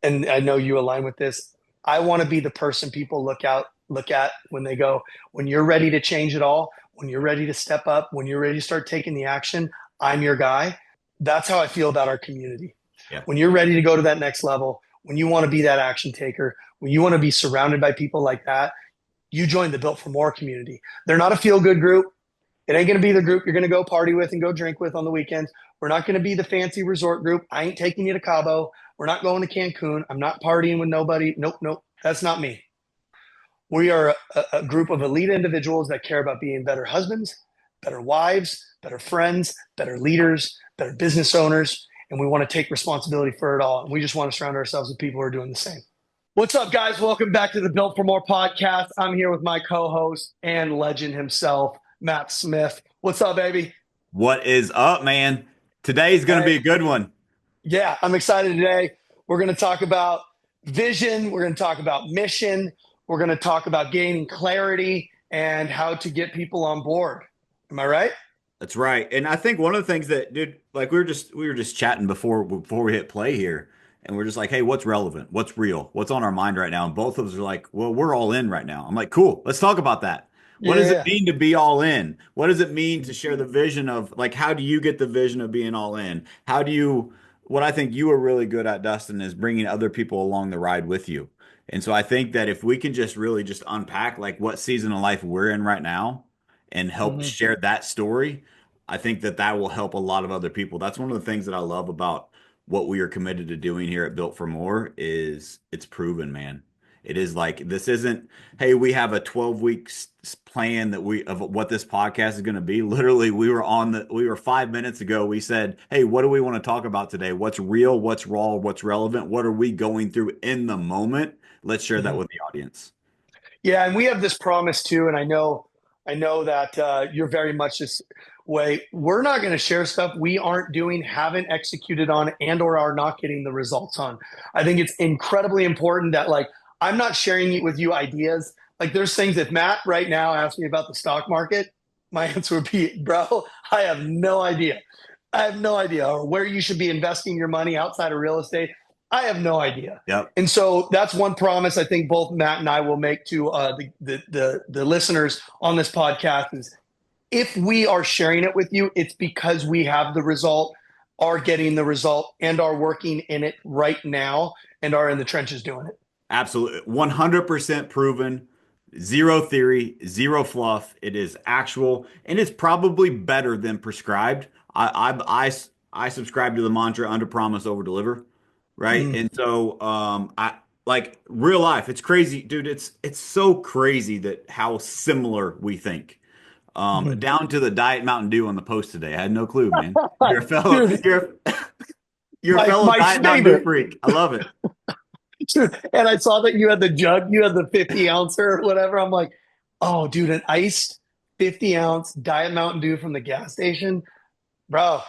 and I know you align with this. I want to be the person people look at when they go, when you're ready to change it all, when you're ready to step up, when you're ready to start taking the action, I'm your guy. That's how I feel about our community. Yeah. When you're ready to go to that next level, when you want to be that action taker, when you want to be surrounded by people like that, you join the Built for More community. They're not a feel good group. It ain't going to be the group you're going to go party with and go drink with on the weekends. We're not going to be the fancy resort group. I ain't taking you to Cabo. We're not going to Cancun. I'm not partying with nobody. Nope, nope. That's not me. We are a group of elite individuals that care about being better husbands, better wives, better friends, better leaders, better business owners. And we want to take responsibility for it all. And we just want to surround ourselves with people who are doing the same. What's up, guys? Welcome back to the Built for More podcast. I'm here with my co host and legend himself, Matt Smith. What's up, baby? What is up, man? Today's going to be Hey, a good one. yeah, I'm excited today. We're going to talk about vision. We're going to talk about mission. We're going to talk about gaining clarity and how to get people on board. Am I right? That's right. And I think one of the things that, dude, like we were just chatting before we hit play here, and we're just like, hey, what's relevant? What's real? What's on our mind right now? And both of us are like, well, we're all in right now. I'm like, cool, let's talk about that. What does it Yeah. mean to be all in? What does it mean to share the vision of like how do you get the vision of being all in? How do you what I think you are really good at, Dustin, is bringing other people along the ride with you. And so I think that if we can just really just unpack like what season of life we're in right now and help Mm-hmm. share that story, I think that that will help a lot of other people. That's one of the things that I love about what we are committed to doing here at Built for More is it's proven, man. It is like this isn't, hey, we have a 12-week plan that we of what this podcast is going to be. Literally, we were 5 minutes ago. We said, hey, what do we want to talk about today? What's real? What's raw? What's relevant? What are we going through in the moment? Let's share that Mm-hmm. with the audience. Yeah, and we have this promise too, and I know that you're very much this way. We're not going to share stuff we aren't doing, haven't executed on, and or are not getting the results on. I think it's incredibly important that like I'm not sharing with you ideas. Like there's things if Matt right now asked me about the stock market, my answer would be, bro, I have no idea. I have no idea, or where you should be investing your money outside of real estate. I have no idea. Yep. And so that's one promise I think both Matt and I will make to the listeners on this podcast is if we are sharing it with you, it's because we have the result, are getting the result, and are working in it right now and are in the trenches doing it. Absolutely. 100% proven. Zero theory, zero fluff. It is actual, and it's probably better than prescribed. I subscribe to the mantra under promise, over deliver, right? Mm. And so I like real life. It's crazy, dude. It's so crazy that how similar we think. Mm. Down to the Diet Mountain Dew on the post today. I had no clue, man. You're a fellow, Dude, you're a my fellow my Diet Mountain Dew favorite. freak. I love it. Dude, and I saw that you had the jug, you had the 50 ounce or whatever. I'm like, oh, dude, an iced 50-ounce Diet Mountain Dew from the gas station. Bro,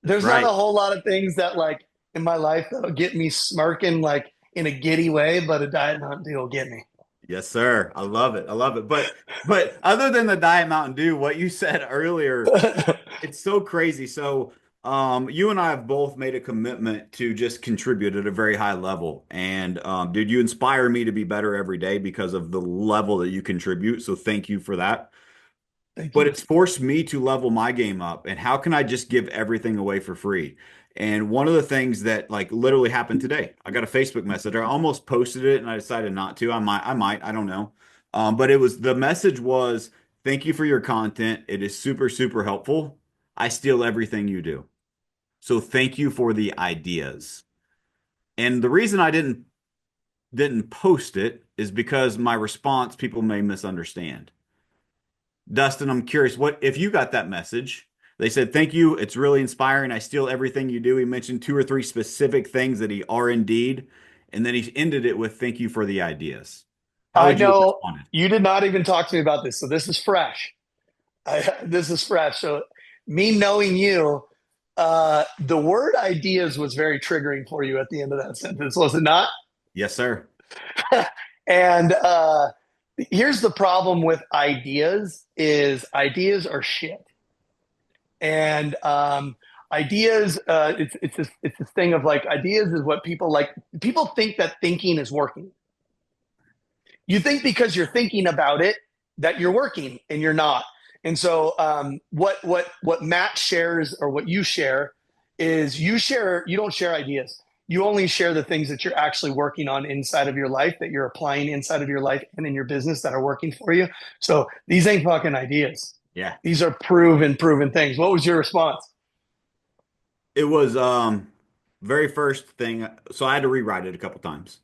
That's there's not a right. whole lot of things that like in my life that'll get me smirking like in a giddy way, but a Diet Mountain Dew will get me. Yes, sir. I love it. I love it. But other than the Diet Mountain Dew, what you said earlier, it's so crazy. So, you and I have both made a commitment to just contribute at a very high level. And dude, you inspire me to be better every day because of the level that you contribute. So thank you for that. Thank But you. it's forced me to level my game up. And how can I just give everything away for free? And one of the things that like literally happened today, I got a Facebook message. I almost posted it and I decided not to. I don't know. But it was the message was, thank you for your content. It is super, super helpful. I steal everything you do. So thank you for the ideas. And the reason I didn't post it is because my response people may misunderstand. Dustin, I'm curious, what if you got that message? They said, thank you. It's really inspiring. I steal everything you do. He mentioned two or three specific things that he are indeed. And then he ended it with, thank you for the ideas. How I would you have know responded? you did not even talk to me about this, so this is fresh. This is fresh. So me knowing you, the word ideas was very triggering for you at the end of that sentence, was it not? Yes, sir. And here's the problem with ideas is ideas are shit. And Ideas, it's this thing of like ideas is what people like. People think that thinking is working. You think because you're thinking about it that you're working, and you're not. And so, what Matt shares, or what you share, is you don't share ideas. You only share the things that you're actually working on inside of your life, that you're applying inside of your life and in your business, that are working for you. So these ain't fucking ideas. Yeah. These are proven things. What was your response? It was very first thing. So I had to rewrite it a couple times.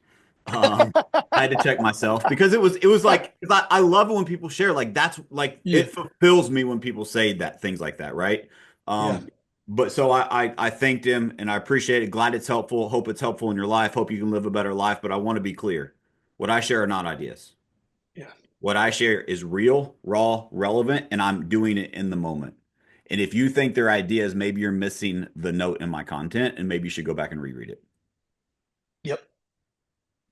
I had to check myself because it was like 'cause I love it when people share like that's like Yeah, it fulfills me when people say that things like that, right? yeah, But so I thanked him and I appreciate it. Glad it's helpful. Hope it's helpful in your life. Hope you can live a better life. But I want to be clear. What I share are not ideas. yeah. What I share is real, raw, relevant, and I'm doing it in the moment. And if you think they're ideas, maybe you're missing the note in my content and maybe you should go back and reread it. Yep,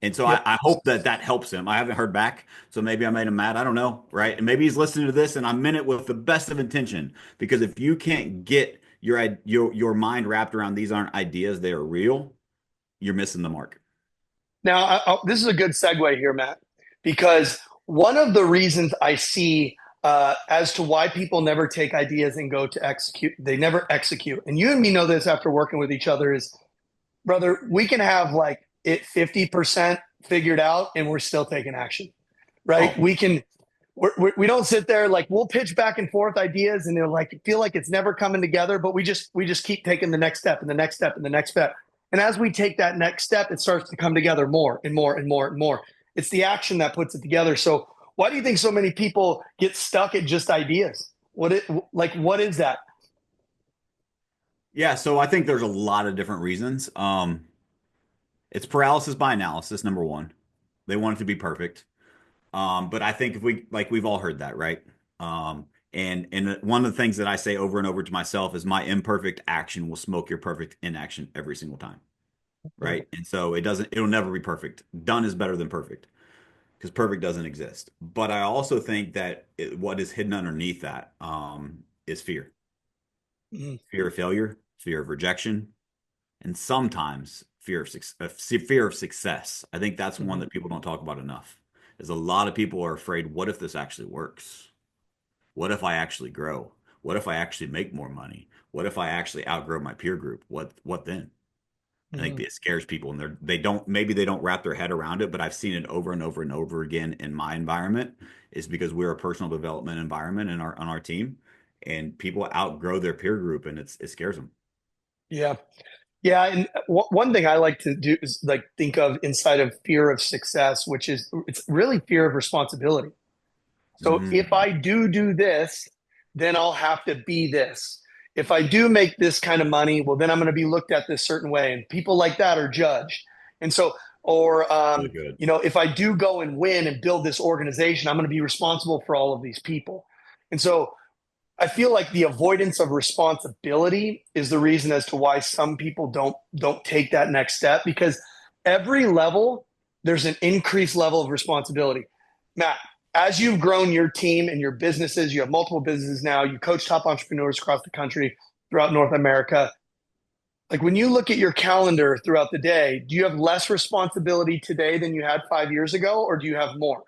And so yep. I hope that that helps him. I haven't heard back, so maybe I made him mad. I don't know, right? And maybe he's listening to this, and I meant it with the best of intention. Because if you can't get your mind wrapped around these aren't ideas, they are real, you're missing the mark. Now, this is a good segue here, Matt, because one of the reasons I see as to why people never take ideas and go to execute, they never execute. And you and me know this after working with each other is, brother, we can have like it 50% figured out and we're still taking action, right? Oh, We can, we don't sit there like we'll pitch back and forth ideas and they're like, feel like it's never coming together, but we just keep taking the next step and the next step and the next step. And as we take that next step, it starts to come together more and more and more and more. It's the action that puts it together. So why do you think so many people get stuck at just ideas? What is that? yeah. So I think there's a lot of different reasons. It's paralysis by analysis, number one. They want it to be perfect. But I think if we like we've all heard that, right? And one of the things that I say over and over to myself is my imperfect action will smoke your perfect inaction every single time, right? And so it'll never be perfect. Done is better than perfect because perfect doesn't exist. But I also think that what is hidden underneath that is fear, Mm-hmm. fear of failure, fear of rejection, and sometimes fear of success. I think that's one Mm-hmm. that people don't talk about enough. Is a lot of people are afraid, what if this actually works? What if I actually grow? What if I actually make more money? What if I actually outgrow my peer group? What then? I think Mm-hmm. it scares people and they don't maybe they don't wrap their head around it, but I've seen it over and over and over again in my environment is because we're a personal development environment in our on our team and people outgrow their peer group and it scares them. Yeah. Yeah, and one thing I like to do is like think of inside of fear of success, which is it's really fear of responsibility. So if Mm, I do this, then I'll have to be this. If I do make this kind of money, well, then I'm going to be looked at this certain way, and people like that are judged. And so, or really good. if I do go and win and build this organization, I'm going to be responsible for all of these people. And so I feel like the avoidance of responsibility is the reason as to why some people don't take that next step because every level there's an increased level of responsibility. Matt, as you've grown your team and your businesses, you have multiple businesses now, you coach top entrepreneurs across the country, throughout North America. Like when you look at your calendar throughout the day, do you have less responsibility today than you had 5 years ago, or do you have more?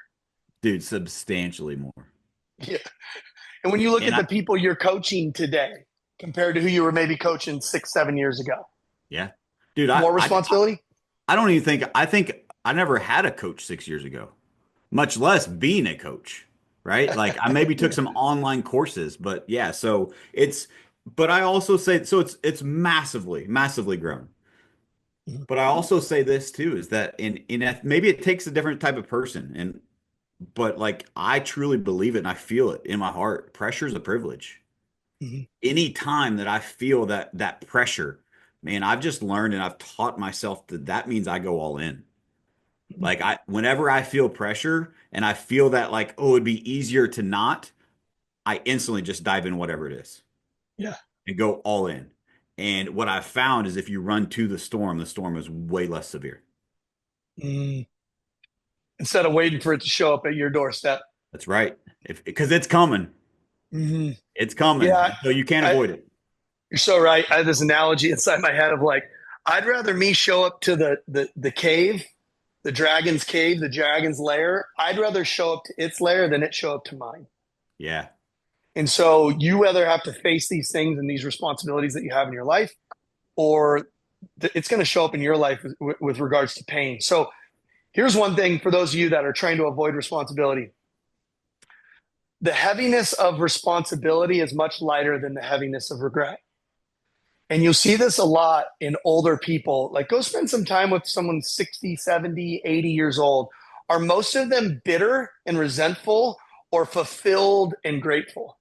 Dude, substantially more. Yeah. And when you look And at I the people you're coaching today compared to who you were maybe coaching 6, 7 years ago, yeah. Dude, more responsibility? I don't even think I think I never had a coach 6 years ago, much less being a coach, right? Like I maybe took some online courses, but yeah, so but I also say so it's massively grown. But I also say this too is that maybe it takes a different type of person and but like I truly believe it and I feel it in my heart. Pressure is a privilege. Any time that I feel that pressure, man, I've just learned and I've taught myself that that means I go all in. Like whenever I feel pressure and I feel that like, oh, it'd be easier to not, I instantly just dive in whatever it is Yeah. and go all in. And what I've found is if you run to the storm is way less severe. Mm. Instead of waiting for it to show up at your doorstep. That's right. If because it's coming. Mm-hmm. It's coming. Yeah. So you can't I, avoid it. You're so right. I had this analogy inside my head of like, I'd rather me show up to the cave, the dragon's cave, the dragon's lair. I'd rather show up to its lair than it show up to mine. Yeah. And so you either have to face these things and these responsibilities that you have in your life, or it's going to show up in your life with regards to pain. So here's one thing for those of you that are trying to avoid responsibility. The heaviness of responsibility is much lighter than the heaviness of regret. And you'll see this a lot in older people. Like, go spend some time with someone 60, 70, 80 years old. Are most of them bitter and resentful or fulfilled and grateful?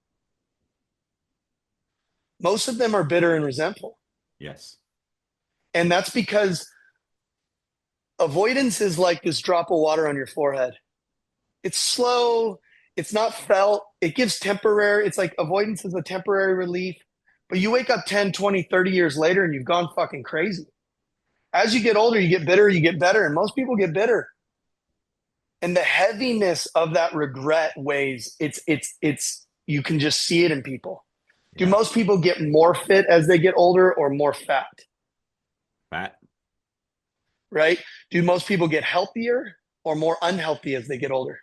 Most of them are bitter and resentful. Yes. And that's because avoidance is like this drop of water on your forehead. It's slow, it's not felt, it gives temporary, it's like avoidance is a temporary relief. But you wake up 10, 20, 30 years later and you've gone fucking crazy. As you get older, you get bitter, you get better, and most people get bitter. And the heaviness of that regret weighs, it's you can just see it in people. Do Yeah. most people get more fit as they get older or more fat? Fat. Right? Do most people get healthier or more unhealthy as they get older?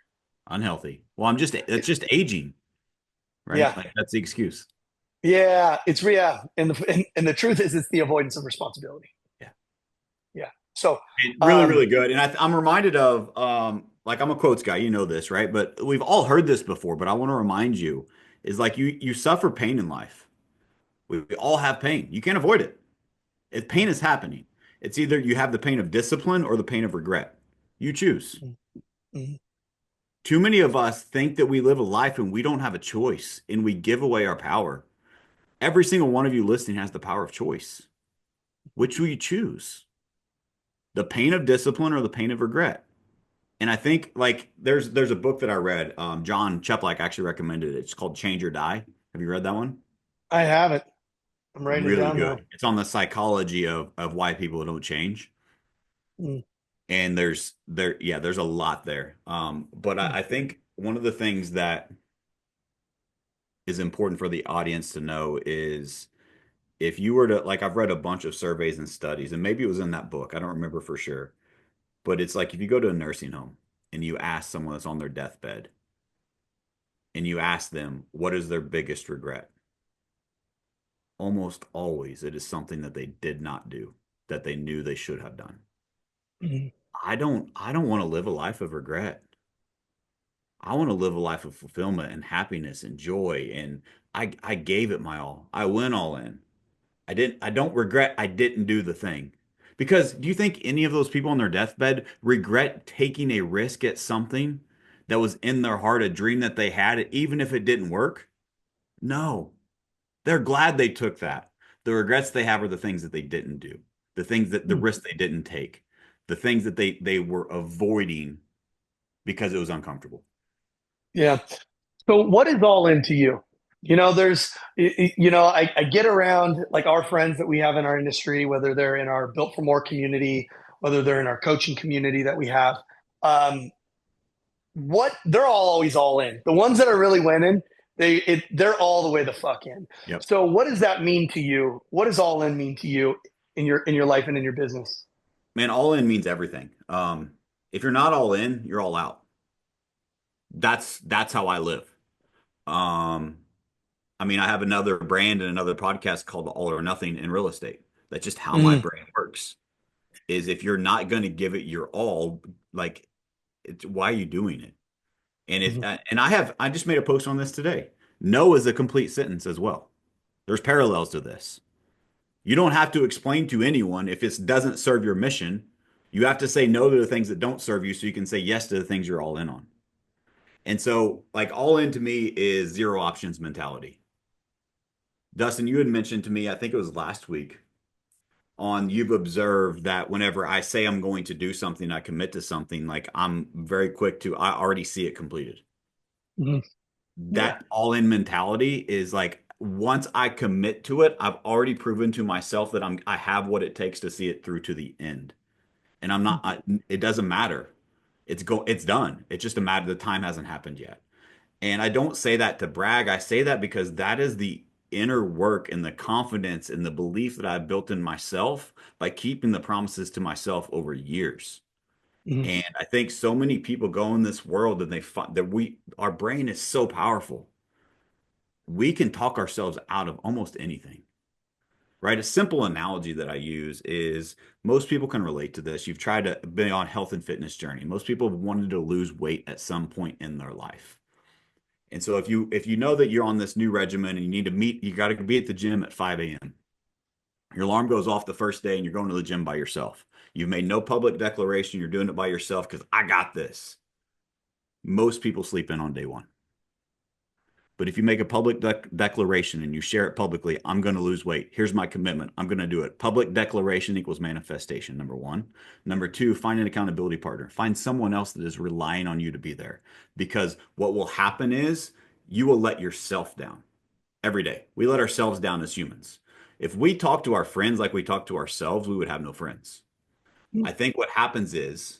Unhealthy. Well, it's just aging, right? Yeah. Like that's the excuse. Yeah, yeah, and the truth is, it's the avoidance of responsibility. Yeah. Yeah. So, And really, um, really good. And I'm reminded of, like I'm a quotes guy, you know this, right? But we've all heard this before, but I want to remind you is like you suffer pain in life. We all have pain. You can't avoid it. If pain is happening, it's either you have the pain of discipline or the pain of regret. You choose. mhm. Too many of us think that we live a life and we don't have a choice and we give away our power. Every single one of you listening has the power of choice. Which will you choose? The pain of discipline or the pain of regret? And I think like there's a book that I read. John Cheplack actually recommended it. It's called Change or Die. Have you read that one? I have it. I'm writing it Really down now. good. It's on the psychology of why people don't change. Mm, And there's a lot there. But mm, I think one of the things that is important for the audience to know is if you were to like I've read a bunch of surveys and studies, and maybe it was in that book, I don't remember for sure, but it's like if you go to a nursing home and you ask someone that's on their deathbed and you ask them what is their biggest regret, almost always it is something that they did not do that they knew they should have done. mm, I don't want to live a life of regret. I want to live a life of fulfillment and happiness and joy. And I gave it my all. I went all in. I don't regret I didn't do the thing. Because do you think any of those people on their deathbed regret taking a risk at something that was in their heart, a dream that they had, even if it didn't work? No. They're glad they took that. The regrets they have are the things that they didn't do, the mm. risks they didn't take, the things that they were avoiding because it was uncomfortable. Yeah. So, what is all into you? I get around like our friends that we have in our industry, whether they're in our Built for More community, whether they're in our coaching community that we have. Um, what they're all always all in. The ones that are really winning, they're all the way the fuck in. Yep. So, what does that mean to you? What does all in mean to you in your life and in your business? Man, all in means everything. If you're not all in, you're all out. That's how I live. Um, I mean, I have another brand and another podcast called All or Nothing in Real Estate. That's just how my Mm, brain works. Is if you're not going to give it your all, like, why are you doing it? And if mhm, and I just made a post on this today. No is a complete sentence as well. There's parallels to this. You don't have to explain to anyone if it doesn't serve your mission. You have to say no to the things that don't serve you so you can say yes to the things you're all in on. And so, like, all in to me is zero options mentality. Dustin, you had mentioned to me, I think it was last week, on you've observed that whenever I say I'm going to do something, I commit to something, like I'm very quick to, I already see it completed. mhm. Yeah. That all in mentality is like, once I commit to it, I've already proven to myself that I have what it takes to see it through to the end. And it doesn't matter. It's done. It's just a matter the time hasn't happened yet. And I don't say that to brag. I say that because that is inner work and the confidence and the belief that I've built in myself by keeping the promises to myself over years. Mhm. And I think so many people go in this world and they find that our brain is so powerful. We can talk ourselves out of almost anything, right? A simple analogy that I use is most people can relate to this. You've tried to be on health and fitness journey. Most people have wanted to lose weight at some point in their life. And so if you know that you're on this new regimen and you need to meet, you got to be at the gym at 5 a.m. Your alarm goes off the first day and you're going to the gym by yourself. You've made no public declaration. You're doing it by yourself because I got this. Most people sleep in on day one. But if you make a public declaration and you share it publicly, I'm going to lose weight. Here's my commitment. I'm going to do it. Public declaration equals manifestation, number one. Number two, find an accountability partner. Find someone else that is relying on you to be there. Because what will happen is you will let yourself down every day. We let ourselves down as humans. If we talk to our friends like we talk to ourselves, we would have no friends. I think what happens is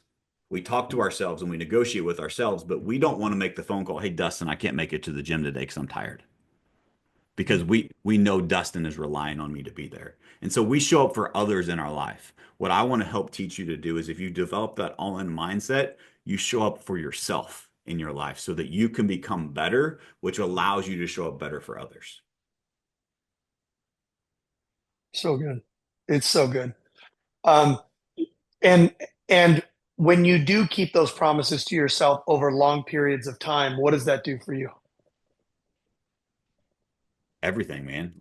we talk to ourselves and we negotiate with ourselves, but we don't want to make the phone call. Hey, Dustin, I can't make it to the gym today because I'm tired. Because we know Dustin is relying on me to be there. And so we show up for others in our life. What I want to help teach you to do is if you develop that all-in mindset, you show up for yourself in your life so that you can become better, which allows you to show up better for others. So good. It's so good. Um, and and when you do keep those promises to yourself over long periods of time, what does that do for you? Everything, man.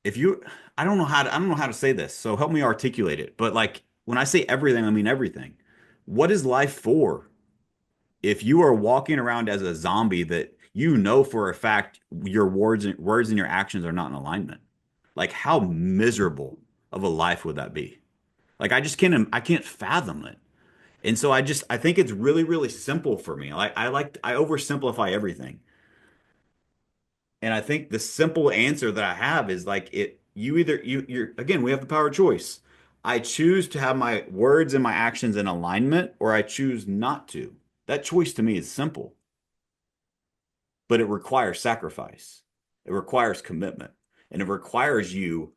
If you I don't know how to say this, so help me articulate it. But like when I say everything, I mean everything. What is life for? If you are walking around as a zombie that you know for a fact your words and your actions are not in alignment. Like how miserable of a life would that be? Like I can't fathom it. And so I think it's really, really simple for me. I oversimplify everything. And I think the simple answer that I have is like it you either you're again, we have the power of choice. I choose to have my words and my actions in alignment, or I choose not to. That choice to me is simple, but it requires sacrifice. It requires commitment, and it requires you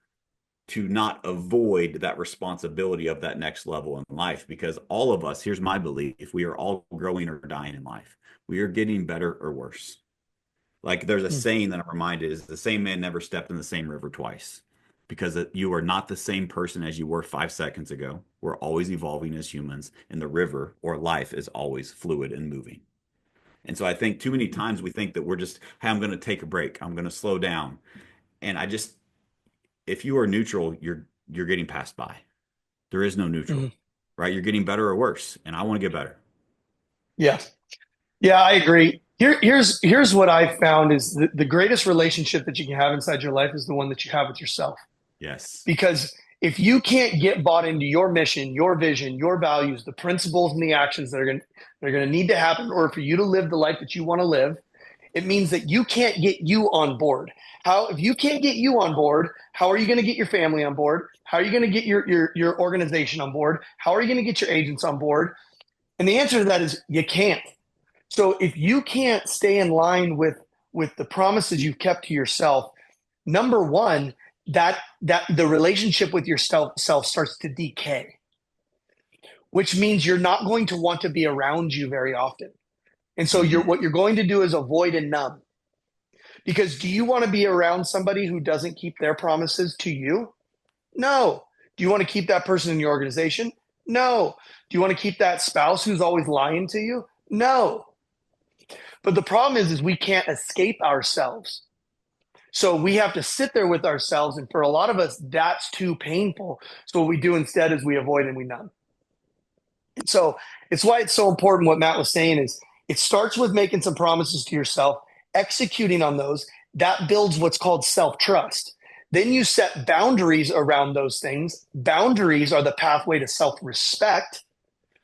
to not avoid that responsibility of that next level in life because all of us, here's my belief, we are all growing or dying in life. We are getting better or worse. Like there's a Mm, saying that I'm reminded is the same man never stepped in the same river twice because you are not the same person as you were 5 seconds ago. We're always evolving as humans, and the river or life is always fluid and moving. And so I think too many times we think that we're just, hey, I'm going to take a break. I'm going to slow down. And if you are neutral, you're getting passed by. There is no neutral, mhm. right? You're getting better or worse. And I want to get better. Yeah. Yeah, I agree. Here's what I found is the greatest relationship that you can have inside your life is the one that you have with yourself. Yes. Because if you can't get bought into your mission, your vision, your values, the principles and the actions that are going to need to happen in order for you to live the life that you want to live, it means that you can't get you on board. How if you can't get you on board, how are you going to get your family on board? How are you going to get your organization on board? How are you going to get your agents on board? And the answer to that is you can't. So if you can't stay in line with the promises you've kept to yourself, number one, that the relationship with yourself starts to decay, which means you're not going to want to be around you very often. And so Mhm. what you're going to do is avoid and numb. Because do you want to be around somebody who doesn't keep their promises to you? No. Do you want to keep that person in your organization? No. Do you want to keep that spouse who's always lying to you? No. But the problem is we can't escape ourselves. So we have to sit there with ourselves. And for a lot of us, that's too painful. So what we do instead is we avoid and we numb. So it's why it's so important what Matt was saying is it starts with making some promises to yourself, executing on those. That builds what's called self-trust. Then you set boundaries around those things. Boundaries are the pathway to self-respect.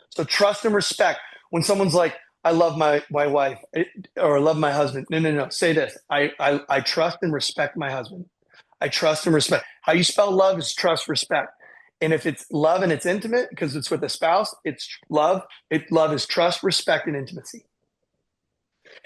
So trust and respect. When someone's like, I love my wife or I love my husband. No, no, no. Say this. I trust and respect my husband. I trust and respect. How you spell love is trust, respect. And if it's love and it's intimate because it's with a spouse, it's love. Love is trust, respect, and intimacy.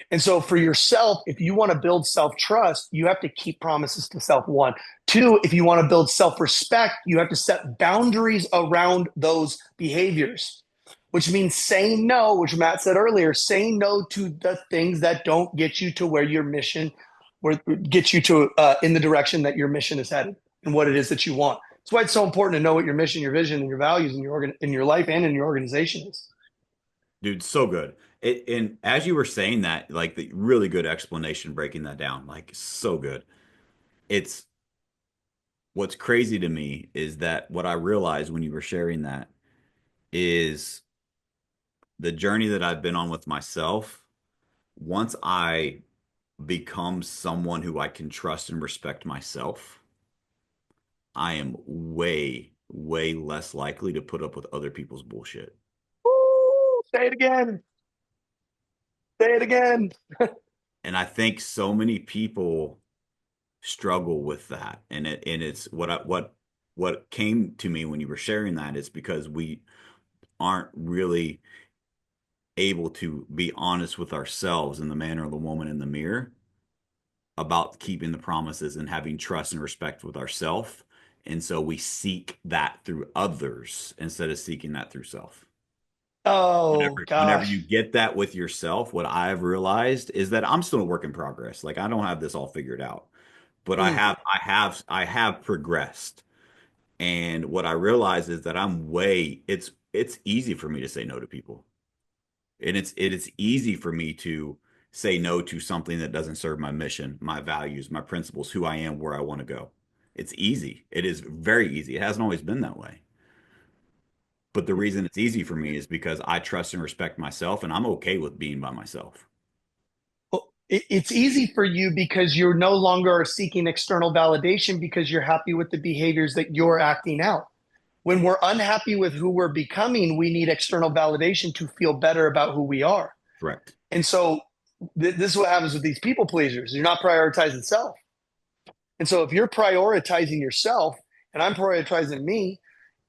And so for yourself, if you want to build self-trust, you have to keep promises to self. One. Two, if you want to build self-respect, you have to set boundaries around those behaviors, which means saying no, which Matt said earlier, saying no to the things that don't get you to where your mission, where get you to in the direction that your mission is headed and what it is that you want. That's why it's so important to know what your mission, your vision, and your values in your life and in your organization is. Dude, so good. And as you were saying that, like the really good explanation breaking that down, like so good. It's what's crazy to me is that what I realized when you were sharing that is the journey that I've been on with myself. Once I become someone who I can trust and respect myself, I am way, way less likely to put up with other people's bullshit. Woo, say it again. Say it again. And I think so many people struggle with that. And it's what came to me when you were sharing that is because we aren't really able to be honest with ourselves in the manner of the woman in the mirror about keeping the promises and having trust and respect with ourselves. And so we seek that through others instead of seeking that through self. Oh Whenever you gosh. get that with yourself, what I've realized is that I'm still a work in progress. Like I don't have this all figured out, but Mm. I have progressed. And what I realize is that it's easy for me to say no to people. And it is easy for me to say no to something that doesn't serve my mission, my values, my principles, who I am, where I want to go. It's easy. It is very easy. It hasn't always been that way. But the reason it's easy for me is because I trust and respect myself and I'm okay with being by myself. Well, it's easy for you because you're no longer seeking external validation because you're happy with the behaviors that you're acting out. When we're unhappy with who we're becoming, we need external validation to feel better about who we are. Correct. And so this is what happens with these people pleasers. You're not prioritizing self. And so if you're prioritizing yourself and I'm prioritizing me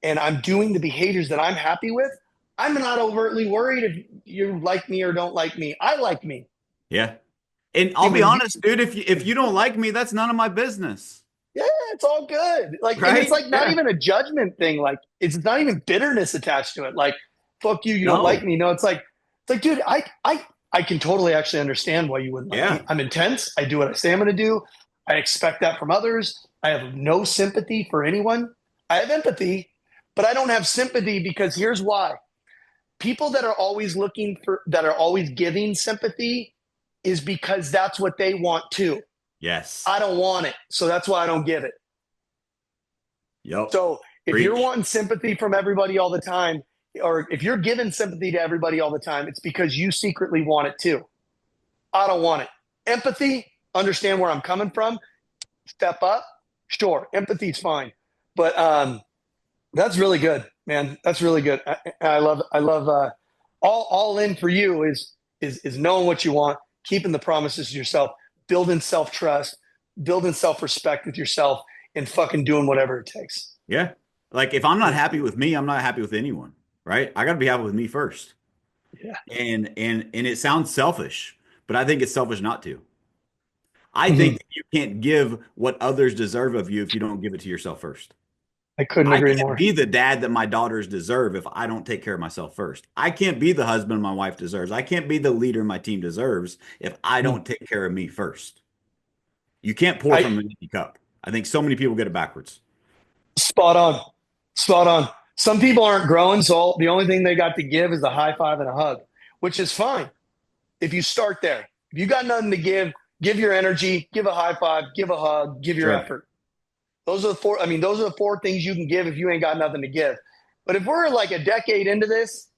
and I'm doing the behaviors that I'm happy with, I'm not overtly worried if you like me or don't like me. I like me. Yeah. And See, I'll be when you, honest, dude, if you don't like me, that's none of my business. yeah, it's all good. Like, and it's Right? like not Yeah. even a judgment thing. Like, it's not even bitterness attached to it. Like, fuck you, you don't like No. me. No, it's like, dude, I can totally actually understand why you wouldn't like me. Yeah. I'm intense. I do what I say I'm going to do. I expect that from others. I have no sympathy for anyone. I have empathy, but I don't have sympathy because here's why. People that are always that are always giving sympathy is because that's what they want too. Yes. I don't want it. So that's why I don't give it. Yep. So if you're Preach. wanting sympathy from everybody all the time, or if you're giving sympathy to everybody all the time, it's because you secretly want it too. I don't want it. Empathy, understand where I'm coming from, step up. Sure, empathy's fine. But that's really good, man. That's really good. I love all in for you is knowing what you want, keeping the promises to yourself, building self-trust, building self-respect with yourself, and fucking doing whatever it takes. Yeah. Like if I'm not happy with me, I'm not happy with anyone, right? I got to be happy with me first. Yeah. And it sounds selfish, but I think it's selfish not to. I think Mhm. that you can't give what others deserve of you if you don't give it to yourself first. I couldn't I agree can't more. be the dad that my daughters deserve if I don't take care of myself first. I can't be the husband my wife deserves. I can't be the leader my team deserves if I Mhm. don't take care of me first. You can't pour I from an empty cup. I think so many people get it backwards. spot on, spot on. Some people aren't growing, so the only thing they got to give is a high five and a hug, which is fine if you start there. If you got nothing to give your energy, give a high five, give a hug, give your Sure. effort. Those are the four. I mean, those are the four things you can give if you ain't got nothing to give. But if we're like a decade into this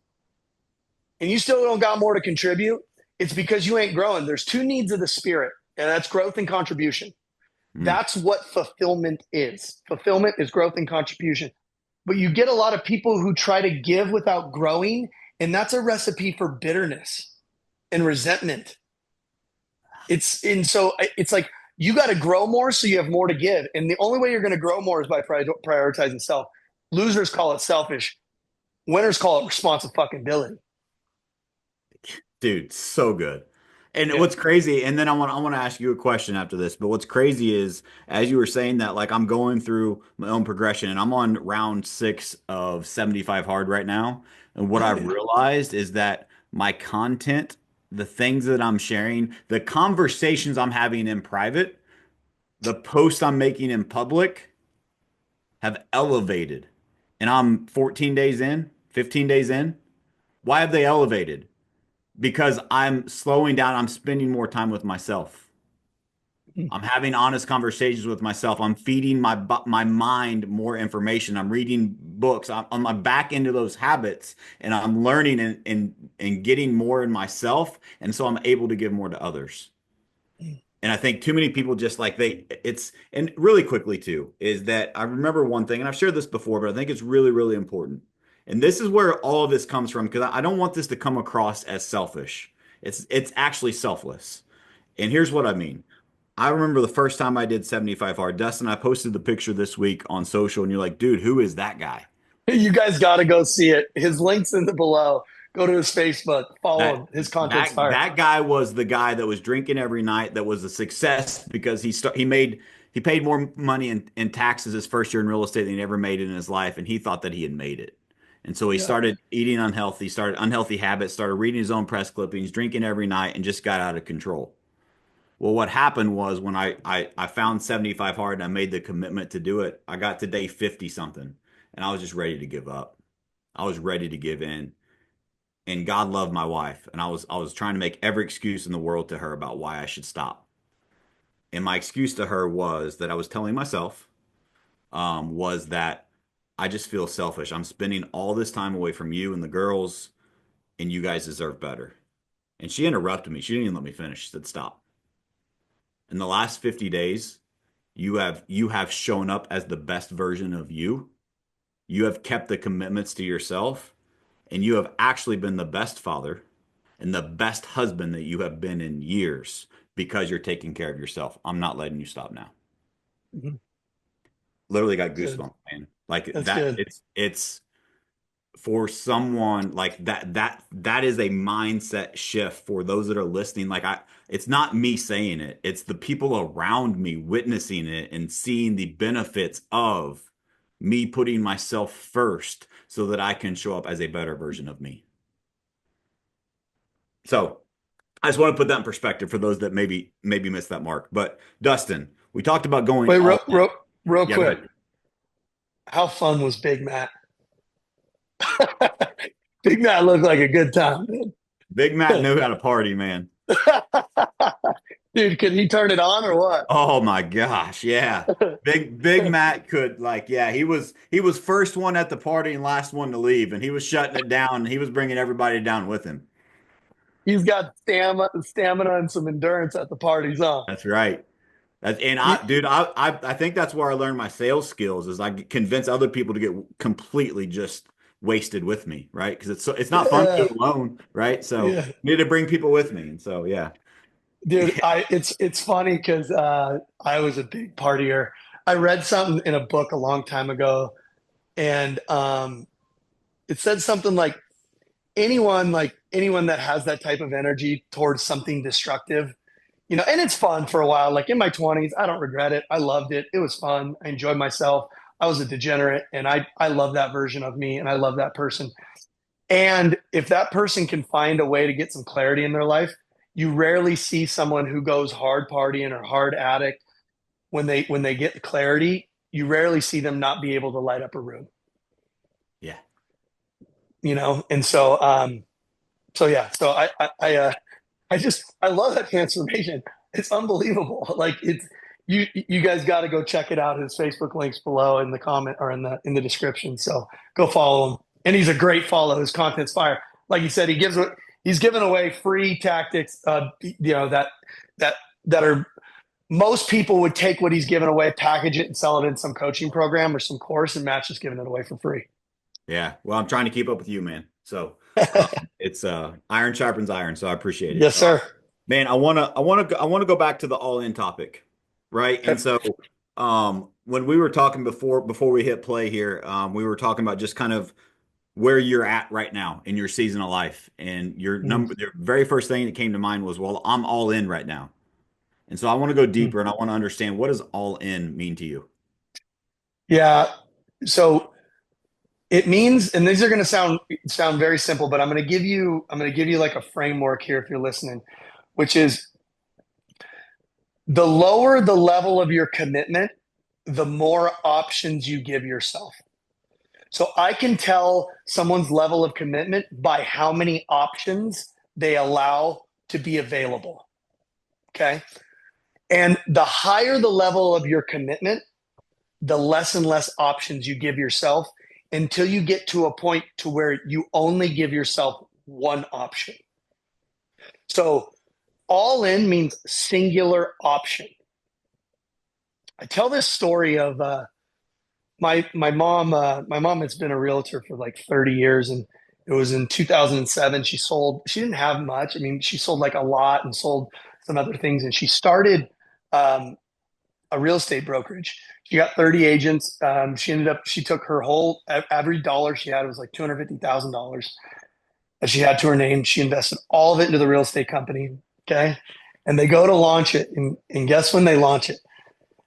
and you still don't got more to contribute, it's because you ain't growing. There's two needs of the spirit, and that's growth and contribution. Mm. That's what fulfillment is. Fulfillment is growth and contribution. But you get a lot of people who try to give without growing, and that's a recipe for bitterness and resentment. It's like you got to grow more so you have more to give, and the only way you're going to grow more is by prioritizing self. Losers call it selfish. Winners call it responsibility. Dude, so good. And Yeah. what's crazy, and then I want to ask you a question after this, but what's crazy is as you were saying that, like I'm going through my own progression and I'm on round 6 of 75 hard right now. And what Oh I've yeah. realized is that my content, the things that I'm sharing, the conversations I'm having in private, the posts I'm making in public have elevated. And I'm 14 days in, 15 days in. Why have they elevated? Because I'm slowing down, I'm spending more time with myself. I'm having honest conversations with myself. I'm feeding my mind more information. I'm reading books. I'm back into those habits, and I'm learning and getting more in myself, and so I'm able to give more to others. And I think too many people just like it's and really quickly too is that I remember one thing, and I've shared this before, but I think it's really, really important. And this is where all of this comes from because I don't want this to come across as selfish. It's actually selfless. And here's what I mean. I remember the first time I did 75 hard. Dustin, I posted the picture this week on social, and you're like, dude, who is that guy? You guys got to go see it. His links in the below. Go to his Facebook. Follow him. That His content's that fire. that guy was the guy that was drinking every night that was a success because he paid more money in taxes his first year in real estate than he ever made in his life, and he thought that he had made it. And so he Yeah. started eating unhealthy, started unhealthy habits, started reading his own press clippings, drinking every night, and just got out of control. Well, what happened was when I found 75 hard and I made the commitment to do it, I got to day 50 something and I was just ready to give up. I was ready to give in. And God loved my wife, and I was trying to make every excuse in the world to her about why I should stop. And my excuse to her was that I was telling myself was that I just feel selfish. I'm spending all this time away from you and the girls, and you guys deserve better. And she interrupted me. She didn't even let me finish. She said, "Stop." In the last 50 days, you have shown up as the best version of you. You have kept the commitments to yourself, and you have actually been the best father and the best husband that you have been in years because you're taking care of yourself. I'm not letting you stop now. Mhm. Literally got Good. goosebumps, man. Like That's that, good. it's for someone like that is a mindset shift for those that are listening. Like it's not me saying it, it's the people around me witnessing it and seeing the benefits of me putting myself first so that I can show up as a better version of me. So I just want to put that in perspective for those that maybe missed that mark. But Dustin, we talked about going Wait, all in. real Yeah, go quick. ahead. How fun was Big Matt? Big Matt looked like a good time, Big Matt man. knew how to party, man. Dude, could he turn it on or what? Oh my gosh, yeah. Big Matt could like yeah, he was first one at the party and last one to leave and he was shutting it down and he was bringing everybody down with him. He's got stamina and some endurance at the parties, huh? That's right. And You, dude, I think that's where I learned my sales skills is I convince other people to get completely just wasted with me, right? Because it's not fun to do yeah, it alone, right? So yeah. I need to bring people with me. And so yeah. Dude, it's funny because I was a big partier. I read something in a book a long time ago, and it said something like anyone that has that type of energy towards something destructive, and it's fun for a while. Like in my 20s, I don't regret it. I loved it. It was fun. I enjoyed myself. I was a degenerate, and I love that version of me, and I love that person. And if that person can find a way to get some clarity in their life, you rarely see someone who goes hard partying or hard addict when they get clarity. You rarely see them not be able to light up a room, Yeah. And so yeah, so I love that transformation. It's unbelievable. Like you guys got to go check it out. His Facebook links below in the comment or in the description. So go follow him. And he's a great follow. His content's fire. Like you said, he's giving away free tactics. That that are most people would take what he's giving away, package it, and sell it in some coaching program or some course, and Matt's just giving it away for free. Yeah. Well, I'm trying to keep up with you, man. So it's iron sharpens iron, so I appreciate it. Yes, sir. Man, I want to go back to the all in topic, right? And so when we were talking before we hit play here, we were talking about just kind of where you're at right now in your season of life. And the very first thing that came to mind was, well, I'm all in right now. And so I want to go Mhm. deeper and I want to understand, what does all in mean to you? Yeah. So it means, and these are going to sound very simple, but I'm going to give you like a framework here if you're listening, which is the lower the level of your commitment, the more options you give yourself. So I can tell someone's level of commitment by how many options they allow to be available. Okay. And the higher the level of your commitment, the less and less options you give yourself until you get to a point to where you only give yourself one option. So all in means singular option. I tell this story of my mom. My mom has been a realtor for like 30 years, and it was in 2007. She sold. She didn't have much. I mean, she sold like a lot and sold some other things, and she started um, a real estate brokerage. She got 30 agents. She took her whole, every dollar she had was like $250,000 that she had to her name. She invested all of it into the real estate company. Okay. And they go to launch it. And guess when they launch it?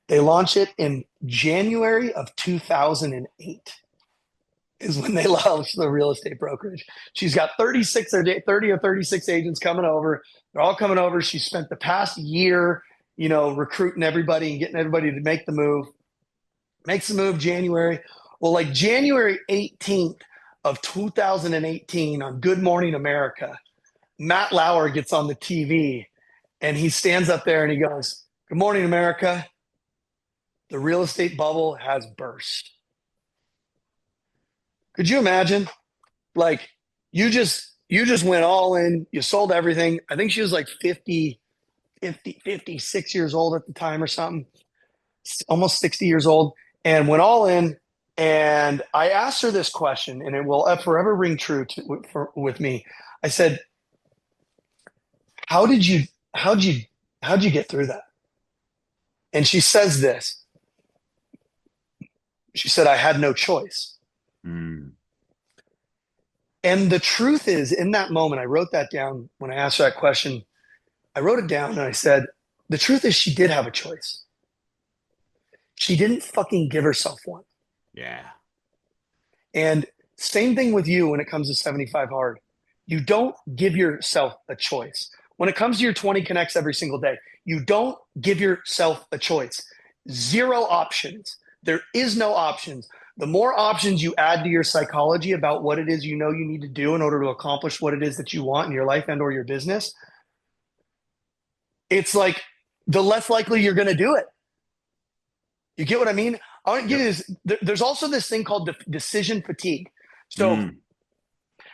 They launch it in January of 2008 is when they launched the real estate brokerage. She's got 30 or 36 agents coming over. They're all coming over. She spent the past year, recruiting everybody and getting everybody to make the move. Makes the move January. Well, like January 18th of 2018 on Good Morning America, Matt Lauer gets on the TV and he stands up there and he goes, "Good morning, America. The real estate bubble has burst." Could you imagine? Like you just went all in, you sold everything. I think she was like 56 years old at the time or something, almost 60 years old, and went all in. And I asked her this question, and it will forever ring true with me. I said, "How did you, how'd you, how'd you get through that?" And she says this. She said, "I had no choice." Mm. And the truth is, in that moment, I wrote that down when I asked her that question. I wrote it down and I said, the truth is, she did have a choice. She didn't fucking give herself one. Yeah. And same thing with you when it comes to 75 hard. You don't give yourself a choice. When it comes to your 20 connects every single day, you don't give yourself a choice. Zero options. There is no options. The more options you add to your psychology about what it is you know you need to do in order to accomplish what it is that you want in your life and or your business, it's like the less likely you're going to do it. You get what I mean? I want to give you Yep. this. There's also this thing called decision fatigue. So Mm.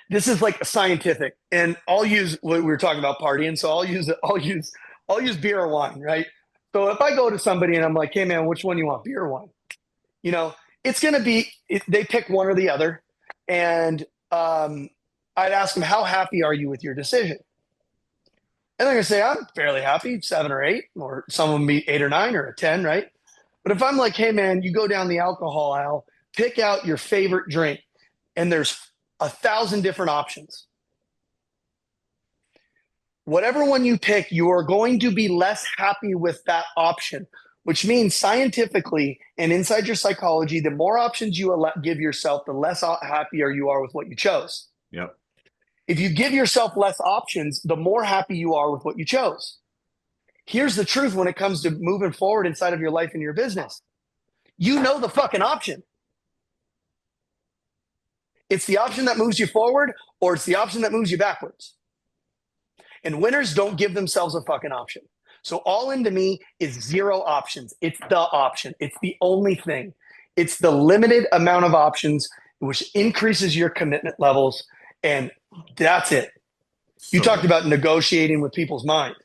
this is like scientific, and I'll use what we were talking about partying. So I'll use beer or wine, right? So if I go to somebody and I'm like, "Hey man, which one you want, beer or wine?" You know, it's gonna be they pick one or the other, and I'd ask them, "How happy are you with your decision?" And they're gonna say, "I'm fairly happy, 7 or 8," or some of them be 8 or 9 or a 10, right? But if I'm like, "Hey man, you go down the alcohol aisle, pick out your favorite drink," and there's 1,000 different options. Whatever one you pick, you are going to be less happy with that option, which means scientifically and inside your psychology, the more options you give yourself, the less happier you are with what you chose. Yep. If you give yourself less options, the more happy you are with what you chose. Here's the truth when it comes to moving forward inside of your life and your business. You know the fucking option. It's the option that moves you forward, or it's the option that moves you backwards. And winners don't give themselves a fucking option. So all into me is zero options. It's the option. It's the only thing. It's the limited amount of options, which increases your commitment levels. And that's it. You So talked good. about negotiating with people's mind.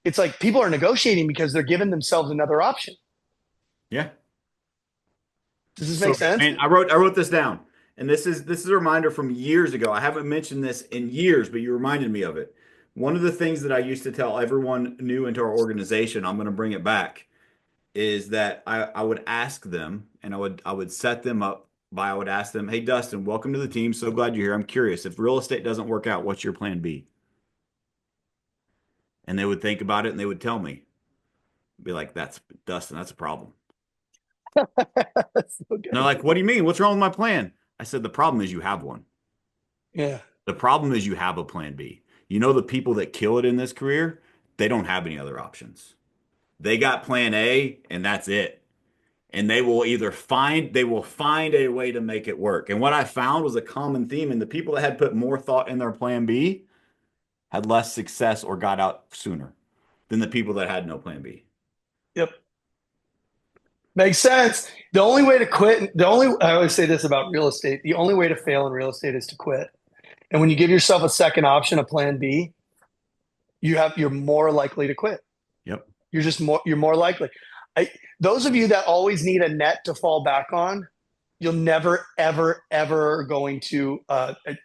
It's like people are negotiating because they're giving themselves another option. Yeah. Does this make So, sense? and I wrote this down, and this is a reminder from years ago. I haven't mentioned this in years, but you reminded me of it. One of the things that I used to tell everyone new into our organization, I'm going to bring it back, is that I would ask them and I would set them up by, I would ask them, "Hey, Dustin, welcome to the team. So glad you're here. I'm curious, if real estate doesn't work out, what's your plan B?" And they would think about it and they would tell me, be like, "That's Dustin, that's a problem." That's so And they're good. like, "What do you mean? What's wrong with my plan?" I said, "The problem is you have one. Yeah. The problem is you have a plan B. You know, the people that kill it in this career, they don't have any other options. They got plan A and that's it. And they will find a way to make it work." And what I found was a common theme, and the people that had put more thought in their plan B had less success or got out sooner than the people that had no plan B. Yep. Makes sense. The only way to quit, I always say this about real estate, the only way to fail in real estate is to quit. And when you give yourself a second option, a plan B, you're more likely to quit. Yep. You're more likely. I, those of you that always need a net to fall back on, you'll never, ever, ever going to,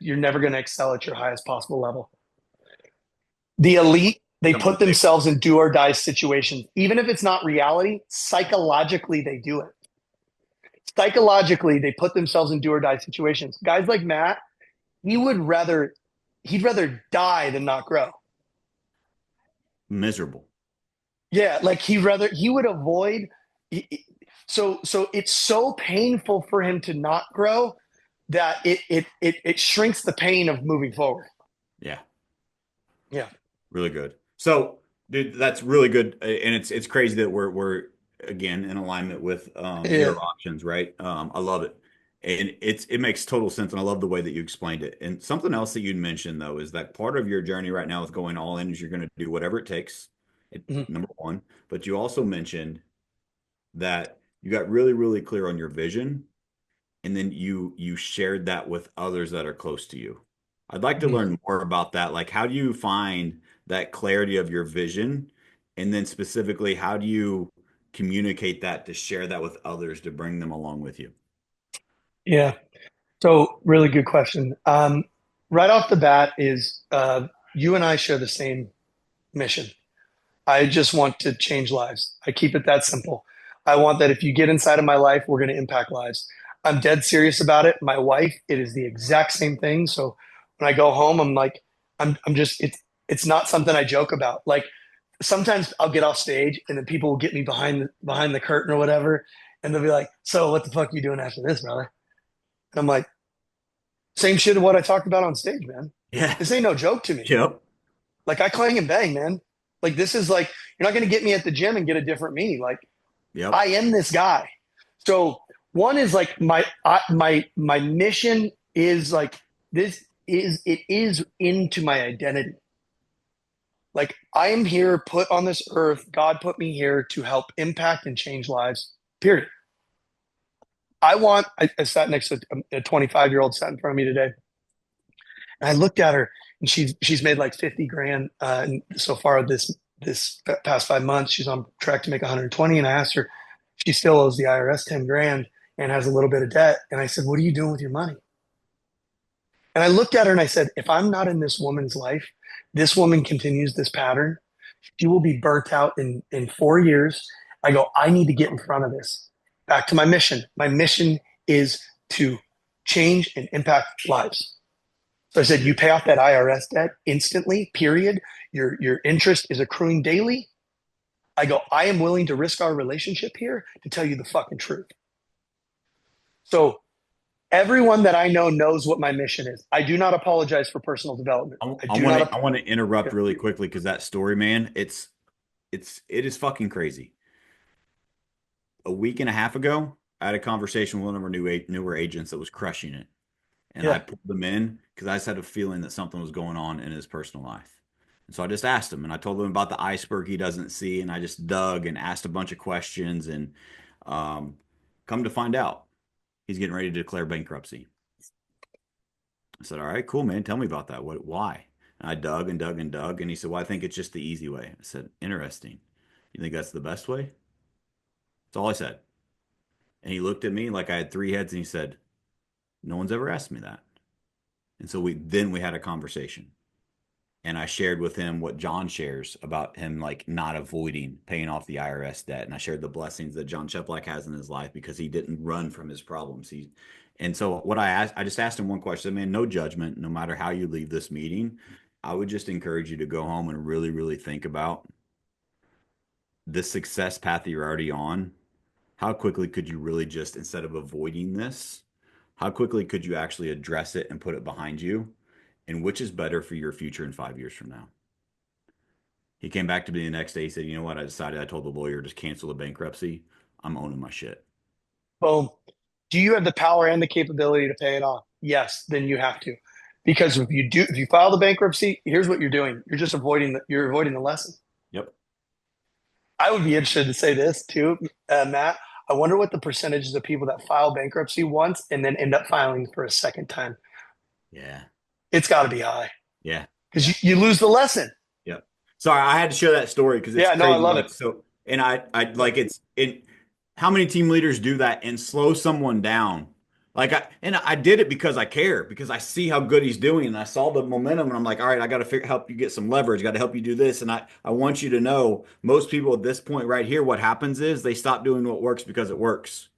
you're never going to excel at your highest possible level. The elite, they Come on, put themselves in do or die situations. Even if it's not reality, psychologically, they do it. Psychologically, they put themselves in do or die situations. Guys like Matt, he would rather, he'd rather die than not grow. miserable. Yeah, like he would avoid. So it's so painful for him to not grow that it shrinks the pain of moving forward. Yeah. Yeah, Really good. So, dude, that's really good, and it's crazy that we're again in alignment with yeah, zero options, right? I love it, and it makes total sense, and I love the way that you explained it. And something else that you'd mentioned though is that part of your journey right now with going all in is you're going to do whatever it takes. mhm, Number one, but you also mentioned that you got really, really clear on your vision, and then you shared that with others that are close to you. I'd like to mhm. learn more about that. Like, how do you find that clarity of your vision? And then specifically, how do you communicate that to share that with others to bring them along with you? Yeah. So really good question. Right off the bat is you and I share the same mission. I just want to change lives. I keep it that simple. I want that if you get inside of my life, we're going to impact lives. I'm dead serious about it. My wife, it is the exact same thing. So when I go home, I'm like, I'm just, it's not something I joke about. Like sometimes I'll get off stage and then people will get me behind the curtain or whatever. And they'll be like, so what the fuck are you doing after this, brother? And I'm like, same shit of what I talked about on stage, man. Yeah. This ain't no joke to me. Yep. Like I clang and bang, man. Like this is like you're not going to get me at the gym and get a different me. Like Yep. I am this guy. So one is like my mission is like this is it is into my identity. Like I am here put on this earth. God put me here to help impact and change lives. Period. I sat next to a 25-year-old sat in front of me today. And I looked at her and she's made like 50 grand so far this past 5 months. She's on track to make 120. And I asked her, she still owes the IRS 10 grand and has a little bit of debt. And I said, what are you doing with your money? And I looked at her and I said, if I'm not in this woman's life, this woman continues this pattern, she will be burnt out in 4 years. I go, I need to get in front of this. Back to my mission. My mission is to change and impact lives. So I said, you pay off that IRS debt instantly, period. Your interest is accruing daily. I go, I am willing to risk our relationship here to tell you the fucking truth. So everyone that I know knows what my mission is. I do not apologize for personal development. I I do want not. to I want to interrupt really quickly because that story, man, it is fucking crazy. A week and a half ago, I had a conversation with one of our newer agents that was crushing it. And I Yeah. pulled him in because I just had a feeling that something was going on in his personal life. And so I just asked him and I told him about the iceberg he doesn't see. And I just dug and asked a bunch of questions. And um, come to find out, he's getting ready to declare bankruptcy. I said, "All right, cool, man. Tell me about that. Why?" And I dug and dug and dug. And he said, "Well, I think it's just the easy way." I said, "Interesting. You think that's the best way?" That's all I said. And he looked at me like I had three heads and he said, "No one's ever asked me that." And so we had a conversation. and I shared with him what John shares about him like not avoiding paying off the IRS debt. And I shared the blessings that John Cheplack has in his life because he didn't run from his problems. And so what I asked, I just asked him one question. Man, no judgment, no matter how you leave this meeting. I would just encourage you to go home and really, really think about this success path that you're already on. How quickly could you really just, instead of avoiding this, how quickly could you actually address it and put it behind you? And which is better for your future in 5 years from now? He came back to me the next day. He said, "You know what? I decided I told the lawyer to cancel the bankruptcy. I'm owning my shit." Boom. Do you have the power and the capability to pay it off? Yes, then you have to. Because if you file the bankruptcy, here's what you're doing. You're avoiding the lesson. Yep. I would be interested to say this too, Matt. I wonder what the percentages of people that file bankruptcy once and then end up filing for a second time. Yeah. It's got to be high Yeah. because Yeah. you lose the lesson. Yep. Sorry, I had to share that story because it's Yeah, no, I crazy. love it. Like so, and I like it's in how many team leaders do that and slow someone down? I did it because I care because I see how good he's doing and I saw the momentum and I'm like, all right, I got to help you get some leverage, got to help you do this, and I want you to know most people at this point right here, what happens is they stop doing what works because it works.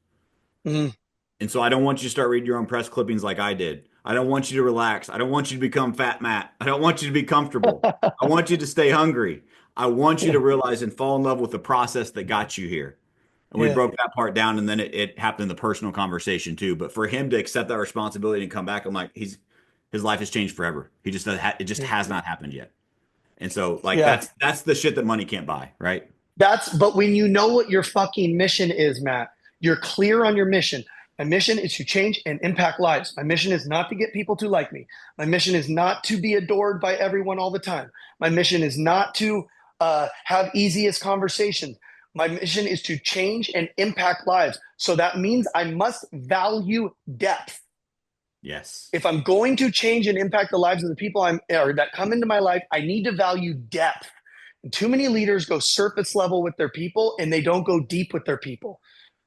Mm. And so I don't want you to start reading your own press clippings like I did. I don't want you to relax. I don't want you to become fat Matt. I don't want you to be comfortable. I want you to stay hungry. I want you to realize and fall in love with the process that got you here. And we Yeah, broke that part down, and then it happened in the personal conversation too. But for him to accept that responsibility and come back, I'm like, his life has changed forever. He just it just yeah, has not happened yet. And so like yeah. that's the shit that money can't buy, right? But when you know what your fucking mission is, Matt, you're clear on your mission. My mission is to change and impact lives. My mission is not to get people to like me. My mission is not to be adored by everyone all the time. My mission is not to have easiest conversations. My mission is to change and impact lives. So that means I must value depth. Yes. If I'm going to change and impact the lives of the people that come into my life, I need to value depth. And too many leaders go surface level with their people and they don't go deep with their people.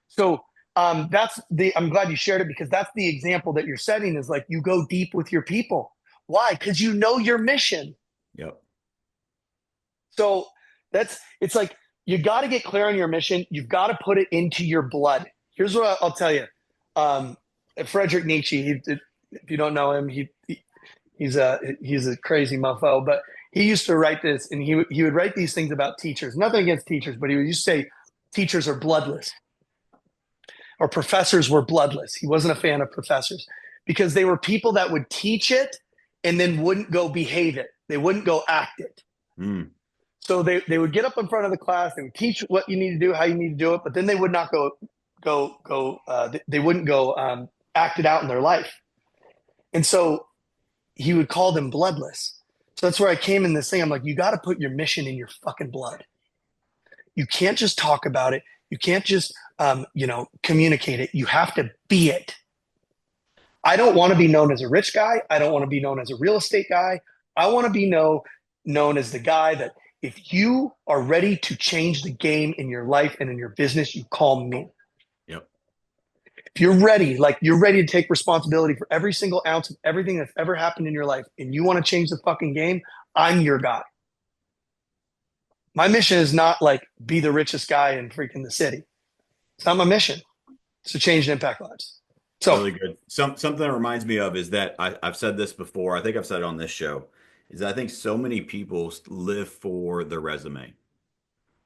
So I'm glad you shared it because that's the example that you're setting is like you go deep with your people. Why? Because you know your mission. Yep. So it's like you got to get clear on your mission. You've got to put it into your blood. Here's what I'll tell you. Um, Friedrich Nietzsche, if you don't know him, he's a crazy mofo, but he used to write this, and he would write these things about teachers. Nothing against teachers, but he would just say teachers are bloodless, or professors were bloodless. He wasn't a fan of professors because they were people that would teach it and then wouldn't go behave it. They wouldn't go act it. Mm. So they would get up in front of the class. They would teach what you need to do, how you need to do it, but then they would not go. They wouldn't go act it out in their life. And so he would call them bloodless. So that's where I came in this thing. I'm like, you got to put your mission in your fucking blood. You can't just talk about it. You can't just, communicate it. You have to be it. I don't want to be known as a rich guy. I don't want to be known as a real estate guy. I want to be known as the guy that if you are ready to change the game in your life and in your business, you call me. Yep. If you're ready, like you're ready to take responsibility for every single ounce of everything that's ever happened in your life and you want to change the fucking game, I'm your guy. My mission is not like be the richest guy in freaking the city. It's not my mission. It's to change and impact lives. So Really good. Something that reminds me of is that I've said this before. I think I've said it on this show. Is that I think so many people live for their resume,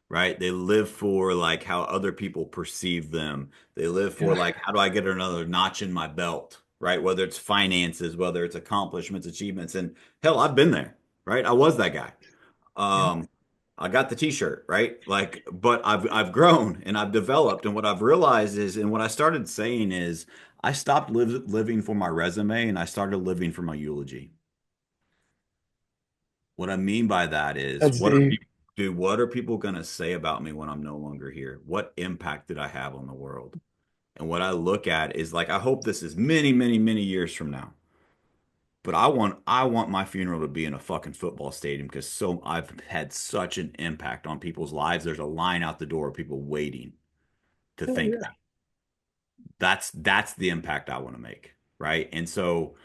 right? They live for like how other people perceive them. They live for yeah, like how do I get another notch in my belt, right? Whether it's finances, whether it's accomplishments, achievements, and hell, I've been there, right? I was that guy. yeah. Um, I got the t-shirt, right? Like, but I've grown and I've developed, and what I've realized is, and what I started saying is, I stopped living for my resume and I started living for my eulogy. What I mean by that is, That's deep. what are people going to say about me when I'm no longer here? What impact did I have on the world? And what I look at is like, I hope this is many, many, many years from now. But I want my funeral to be in a fucking football stadium because I've had such an impact on people's lives. There's a line out the door of people waiting to Oh, thank yeah. me. That's the impact I want to make, right? And so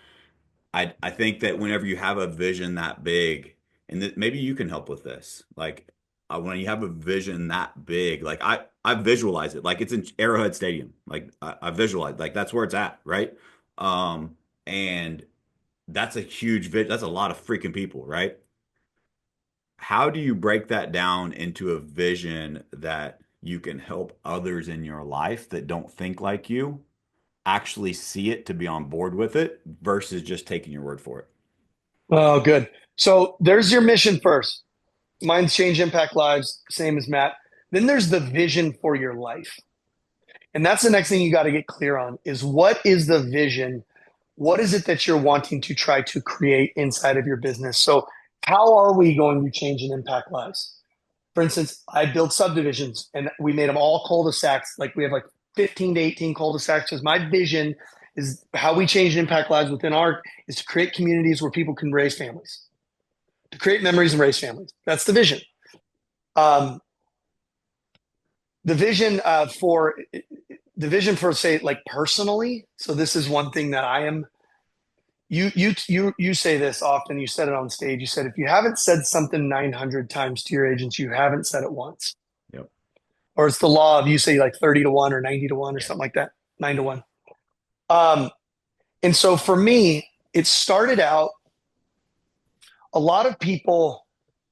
I think that whenever you have a vision that big, and that maybe you can help with this. Like when you have a vision that big, like I visualize it like it's in Arrowhead Stadium. Like I visualize like that's where it's at, right? And that's a huge that's a lot of freaking people, right? How do you break that down into a vision that you can help others in your life that don't think like you actually see it to be on board with it versus just taking your word for it? Oh, good. So there's your mission first. Mine's change, impact lives, same as Matt. Then there's the vision for your life. And that's the next thing you got to get clear on is what is the vision? What is it that you're wanting to try to create inside of your business? So how are we going to change and impact lives? For instance, I built subdivisions and we made them all cul-de-sacs. Like we have like 15 to 18 cul-de-sacs because my vision is how we change and impact lives within our is to create communities where people can raise families, to create memories and raise families. That's the vision. Um, the vision for the vision for say like personally. So this is one thing that I am. You say this often. You said it on stage. You said if you haven't said something 900 times to your agents, you haven't said it once. Yep. Or it's the law of you say like 30 to 1 or 90 to 1 or Yeah. something like that, 9 to 1. Um, and so for me, it started out a lot of people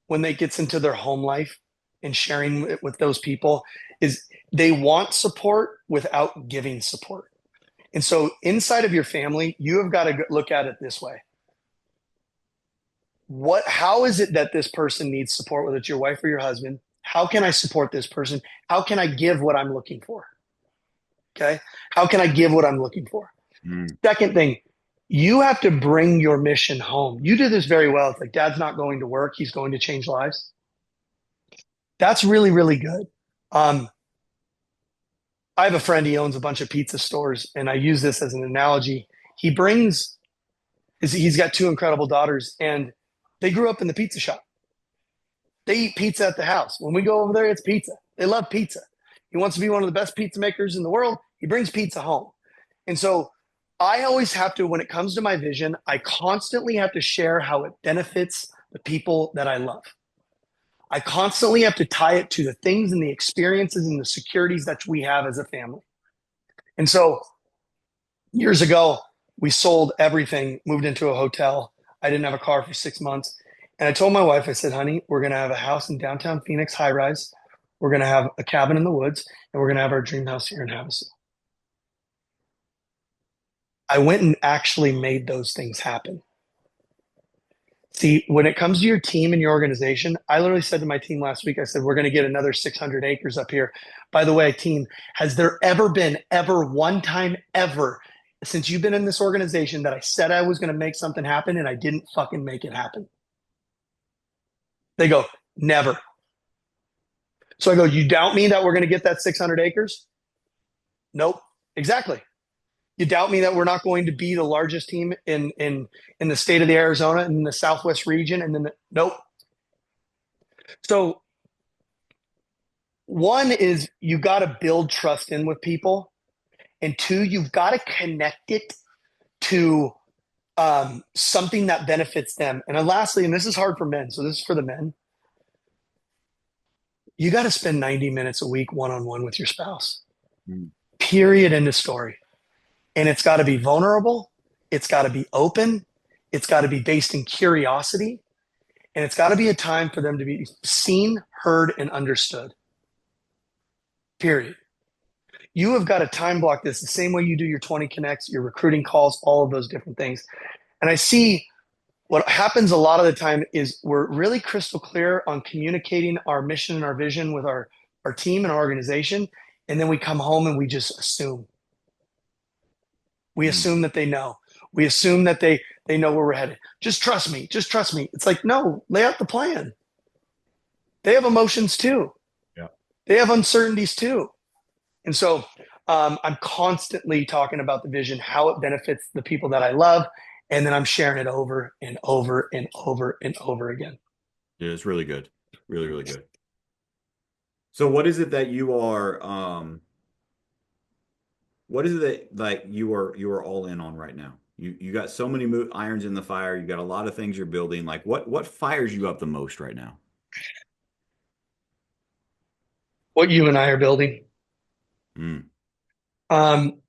when they gets into their home life and sharing it with those people is they want support without giving support. And so inside of your family, you have got to look at it this way. How is it that this person needs support, whether it's your wife or your husband? How can I support this person? How can I give what I'm looking for? Okay. How can I give what I'm looking for? Mm. Second thing, you have to bring your mission home. You do this very well. It's like dad's not going to work, he's going to change lives. That's really, really good. Um, I have a friend, he owns a bunch of pizza stores, and I use this as an analogy. He brings, he's got two incredible daughters, and they grew up in the pizza shop. They eat pizza at the house. When we go over there, it's pizza. They love pizza. He wants to be one of the best pizza makers in the world. He brings pizza home. And so I always have to, when it comes to my vision, I constantly have to share how it benefits the people that I love. I constantly have to tie it to the things and the experiences and the securities that we have as a family. And so years ago, we sold everything, moved into a hotel. I didn't have a car for 6 months. And I told my wife, I said, honey, we're going to have a house in downtown Phoenix, high rise. We're going to have a cabin in the woods, and we're going to have our dream house here in Havasu. I went and actually made those things happen. See, when it comes to your team and your organization, I literally said to my team last week, I said, we're going to get another 600 acres up here. By the way, team, has there ever been, ever, one time, ever, since you've been in this organization that I said I was going to make something happen and I didn't fucking make it happen? They go, never. So I go, you doubt me that we're going to get that 600 acres? Nope. Exactly. You doubt me that we're not going to be the largest team in the state of the Arizona and in the Southwest region? And then nope. So one is you got to build trust in with people, and two, you've got to connect it to something that benefits them. And then lastly, and this is hard for men, so this is for the men. You got to spend 90 minutes a week one on one with your spouse. Mm. Period. End of story. And it's got to be vulnerable. It's got to be open. It's got to be based in curiosity. And it's got to be a time for them to be seen, heard, and understood. Period. You have got to time block this the same way you do your 20 connects, your recruiting calls, all of those different things. And I see what happens a lot of the time is we're really crystal clear on communicating our mission and our vision with our team and our organization. And then we come home and we just assume. We Mm. assume that they know. We assume that they know where we're headed. Just trust me. Just trust me. It's like, no, lay out the plan. They have emotions too. Yeah. They have uncertainties too. And so I'm constantly talking about the vision, how it benefits the people that I love. And then I'm sharing it over and over and over and over again. Yeah, it's really good. Really, really good. So what is it that you are what is it that like you are all in on right now? You got so many irons in the fire. You got a lot of things you're building. Like what fires you up the most right now? What you and I are building. Mm, Um,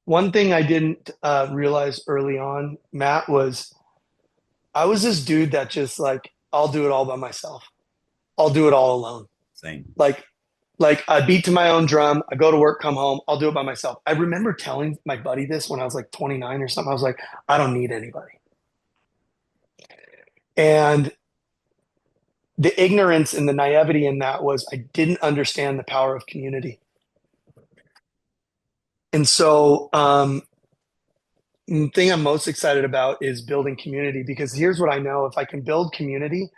One thing I didn't realize early on, Matt, was I was this dude that just like, I'll do it all by myself. I'll do it all alone. same. Like, like I beat to my own drum. I go to work, come home. I'll do it by myself. I remember telling my buddy this when I was like 29 or something. I was like, I don't need anybody. And the ignorance and the naivety in that was I didn't understand the power of community. And so, the thing I'm most excited about is building community because here's what I know. If I can build community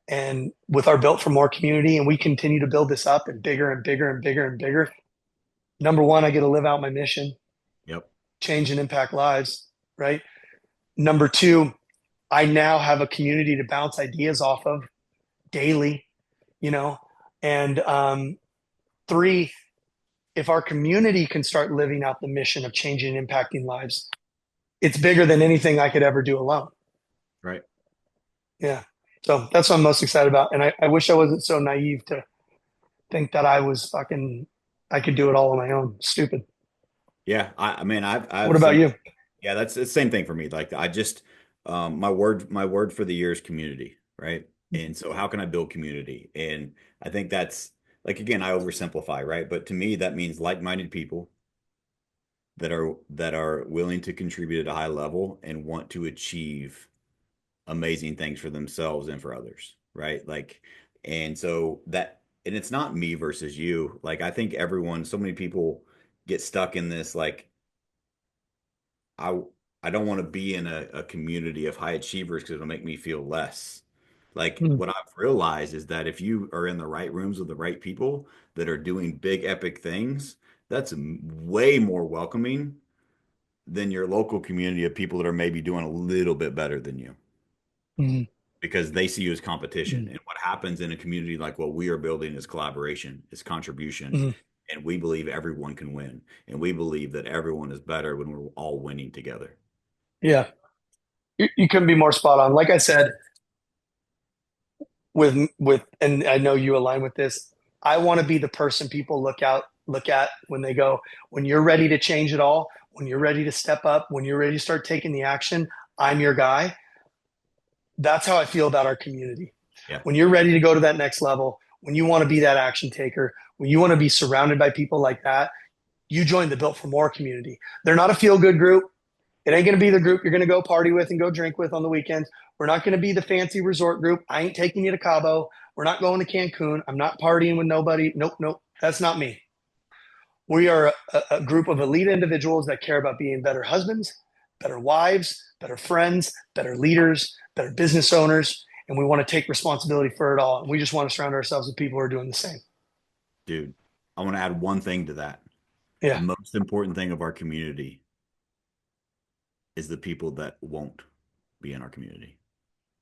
and with our Built for More community, and we continue to build this up and bigger and bigger and bigger and bigger, number one, I get to live out my mission, Yep. change and impact lives, right? Number two, I now have a community to bounce ideas off of daily, you know? And three, if our community can start living out the mission of changing and impacting lives, it's bigger than anything I could ever do alone. Right. Yeah. So that's what I'm most excited about. And I wish I wasn't so naive to think that I was fucking, I could do it all on my own. Stupid. Yeah. I mean, What I've about same. you? Yeah, that's the same thing for me. Like I just my word for the year is community, right? And so how can I build community? And I think that's like again, I oversimplify, right? But to me, that means like-minded people that are willing to contribute at a high level and want to achieve amazing things for themselves and for others, right? Like, and so that, and it's not me versus you. Like, I think everyone, so many people get stuck in this, like, I, I don't want to be in a community of high achievers because it'll make me feel less. Like, Mm, what I've realized is that if you are in the right rooms with the right people that are doing big, epic things, that's way more welcoming than your local community of people that are maybe doing a little bit better than you mm, because they see you as competition. mm, And what happens in a community like what we are building is collaboration, is contribution. mm. And we believe everyone can win. And we believe that everyone is better when we're all winning together. Yeah. You couldn't be more spot on. Like I said, and I know you align with this. I want to be the person people look at when they go, when you're ready to change it all, when you're ready to step up, when you're ready to start taking the action, I'm your guy. That's how I feel about our community. Yeah. When you're ready to go to that next level, when you want to be that action taker, when you want to be surrounded by people like that, you join the Built for More community. They're not a feel good group. It ain't going to be the group you're going to go party with and go drink with on the weekends. We're not going to be the fancy resort group. I ain't taking you to Cabo. We're not going to Cancun. I'm not partying with nobody. Nope, nope. That's not me. We are a group of elite individuals that care about being better husbands, better wives, better friends, better leaders, better business owners. And we want to take responsibility for it all. And we just want to surround ourselves with people who are doing the same. Dude, I want to add one thing to that. The Yeah. most important thing of our community is the people that won't be in our community.